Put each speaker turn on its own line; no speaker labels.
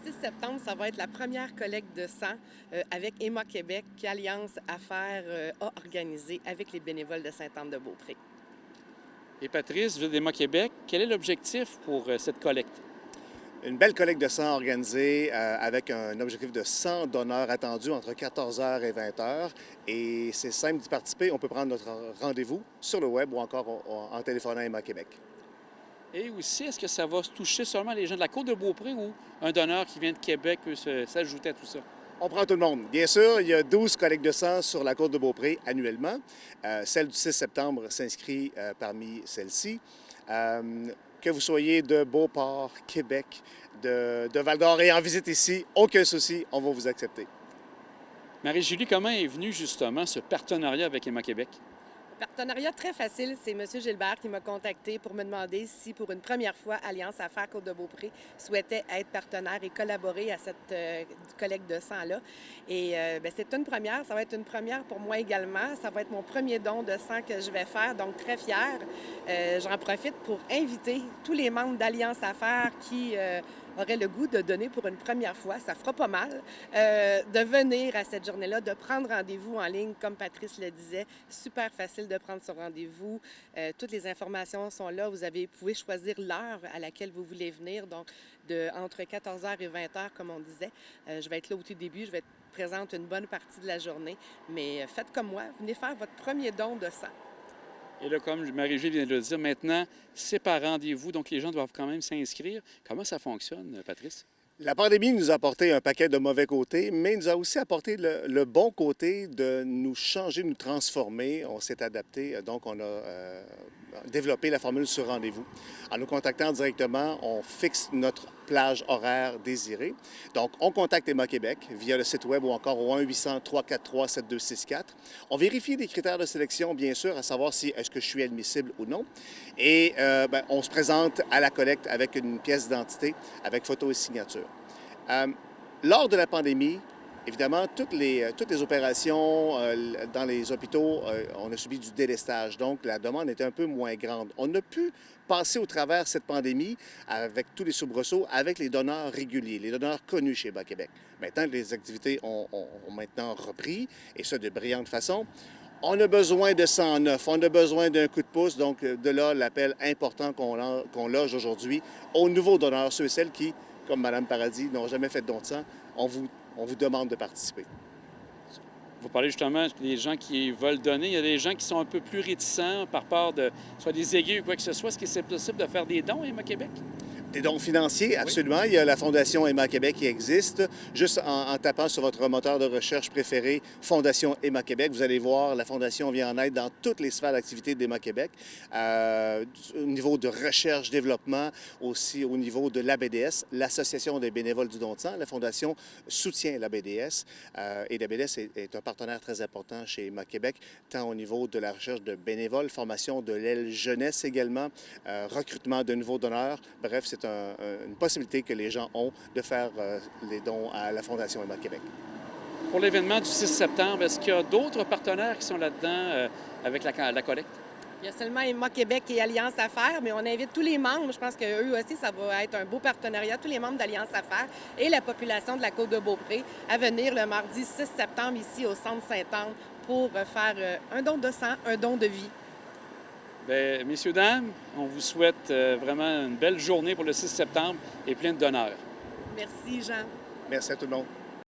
6 septembre, ça va être la première collecte de sang avec Emma Québec qu'Alliance Affaires a organisée avec les bénévoles de Sainte-Anne-de-Beaupré.
Et Patrice, vous êtes d'Emma Québec, quel est l'objectif pour cette collecte?
Une belle collecte de sang organisée avec un objectif de 100 donneurs attendus entre 14 heures et 20 heures. Et c'est simple d'y participer. On peut prendre notre rendez-vous sur le web ou encore en téléphonant à Emma Québec.
Et aussi, est-ce que ça va toucher seulement les gens de la Côte-de-Beaupré ou un donneur qui vient de Québec peut s'ajouter à tout ça?
On prend tout le monde. Bien sûr, il y a 12 collectes de sang sur la Côte-de-Beaupré annuellement. Celle du 6 septembre s'inscrit parmi celles-ci. Que vous soyez de Beauport, Québec, de Val-d'Or et en visite ici, aucun souci, on va vous accepter.
Marie-Julie, comment est venu justement ce partenariat avec Emma Québec?
Partenariat très facile, c'est M. Gilbert qui m'a contacté pour me demander si, pour une première fois, Alliance Affaires Côte-de-Beaupré souhaitait être partenaire et collaborer à cette collecte de sang-là. Et c'est une première, ça va être une première pour moi également. Ça va être mon premier don de sang que je vais faire, donc très fière. J'en profite pour inviter tous les membres d'Alliance Affaires qui auraient le goût de donner pour une première fois, ça fera pas mal, de venir à cette journée-là, de prendre rendez-vous en ligne, comme Patrice le disait, super facile de prendre son rendez-vous. Toutes les informations sont là. Vous pouvez choisir l'heure à laquelle vous voulez venir, donc entre 14 h et 20 h, comme on disait. Je vais être là au tout début, je vais être présente une bonne partie de la journée, mais faites comme moi, venez faire votre premier don de sang.
Et là, comme Marie-Julie vient de le dire, maintenant, c'est par rendez-vous, donc les gens doivent quand même s'inscrire. Comment ça fonctionne, Patrice?
La pandémie nous a apporté un paquet de mauvais côtés, mais nous a aussi apporté le bon côté de nous changer, de nous transformer. On s'est adapté, donc on a développé la formule sur rendez-vous. En nous contactant directement, on fixe notre plage horaire désirée. Donc, on contacte Emma Québec via le site web ou encore au 1-800-343-7264. On vérifie des critères de sélection, bien sûr, à savoir si est-ce que je suis admissible ou non. Et on se présente à la collecte avec une pièce d'identité, avec photo et signature. Lors de la pandémie, évidemment, toutes les opérations dans les hôpitaux, on a subi du délestage, donc la demande était un peu moins grande. On a pu passer au travers cette pandémie avec tous les soubresauts, avec les donneurs réguliers, les donneurs connus chez Emma Québec. Maintenant, les activités ont maintenant repris, et ça de brillante façon. On a besoin de sang neuf, on a besoin d'un coup de pouce, donc de là l'appel important qu'on loge aujourd'hui aux nouveaux donneurs, ceux et celles qui, comme Mme Paradis, n'ont jamais fait de don de sang. On vous demande de participer.
Vous parlez justement des gens qui veulent donner. Il y a des gens qui sont un peu plus réticents par peur de soit des aiguilles ou quoi que ce soit. Est-ce que c'est possible de faire des dons à Emma Québec?
Des dons financiers, absolument. Oui. Il y a la Fondation Emma Québec qui existe. Juste en tapant sur votre moteur de recherche préféré, Fondation Emma Québec, vous allez voir, la Fondation vient en aide dans toutes les sphères d'activité d'Emma Québec. Au niveau de recherche, développement, aussi au niveau de l'ABDS, l'Association des bénévoles du don de sang. La Fondation soutient l'ABDS et l'ABDS est un partenaire très important chez Emma Québec, tant au niveau de la recherche de bénévoles, formation de l'aile jeunesse également, recrutement de nouveaux donneurs. Bref, c'est une possibilité que les gens ont de faire les dons à la Fondation Emma Québec.
Pour l'événement du 6 septembre, est-ce qu'il y a d'autres partenaires qui sont là-dedans avec la collecte?
Il y a seulement Emma Québec et Alliance Affaires, mais on invite tous les membres. Je pense qu'eux aussi, ça va être un beau partenariat. Tous les membres d'Alliance Affaires et la population de la Côte-de-Beaupré à venir le mardi 6 septembre ici au Centre Sainte-Anne pour faire un don de sang, un don de vie.
Bien, messieurs, dames, on vous souhaite vraiment une belle journée pour le 6 septembre et plein de donneurs.
Merci, Jean.
Merci à tout le monde.